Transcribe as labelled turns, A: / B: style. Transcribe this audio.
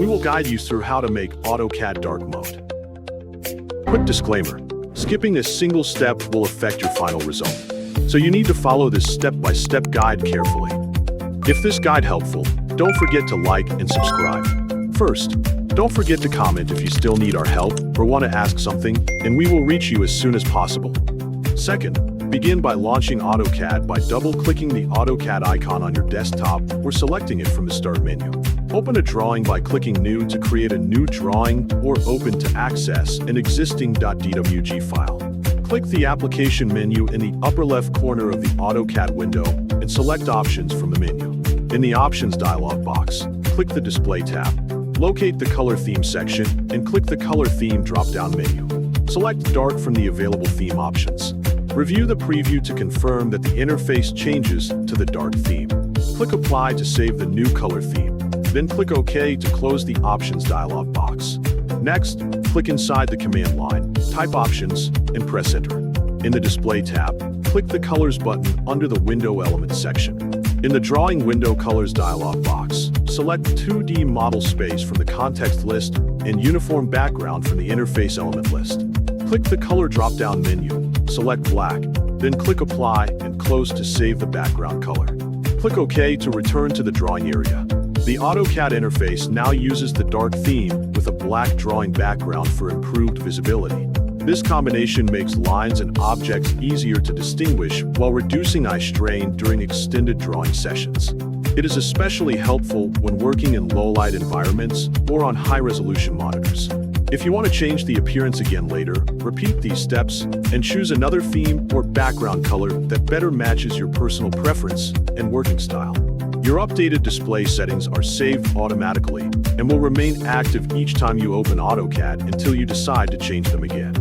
A: We will guide you through how to make AutoCAD dark mode. Quick disclaimer, skipping a single step will affect your final result, so you need to follow this step-by-step guide carefully. If this guide helpful, don't forget to like and subscribe. First, don't forget to comment if you still need our help or want to ask something, and we will reach you as soon as possible. Second, begin by launching AutoCAD by double-clicking the AutoCAD icon on your desktop or selecting it from the Start menu. Open a drawing by clicking New to create a new drawing or Open to access an existing .dwg file. Click the Application menu in the upper left corner of the AutoCAD window and select Options from the menu. In the Options dialog box, click the Display tab. Locate the Color Theme section and click the Color Theme drop-down menu. Select Dark from the available theme options. Review the preview to confirm that the interface changes to the dark theme. Click Apply to save the new color theme. Then click OK to close the Options dialog box. Next, click inside the command line, type Options, and press Enter. In the Display tab, click the Colors button under the Window Elements section. In the Drawing Window Colors dialog box, select 2D Model Space from the context list and Uniform Background from the Interface Element list. Click the Color drop-down menu, select Black, then click Apply and Close to save the background color. Click OK to return to the drawing area. The AutoCAD interface now uses the dark theme with a black drawing background for improved visibility. This combination makes lines and objects easier to distinguish while reducing eye strain during extended drawing sessions. It is especially helpful when working in low-light environments or on high-resolution monitors. If you want to change the appearance again later, repeat these steps and choose another theme or background color that better matches your personal preference and working style. Your updated display settings are saved automatically and will remain active each time you open AutoCAD until you decide to change them again.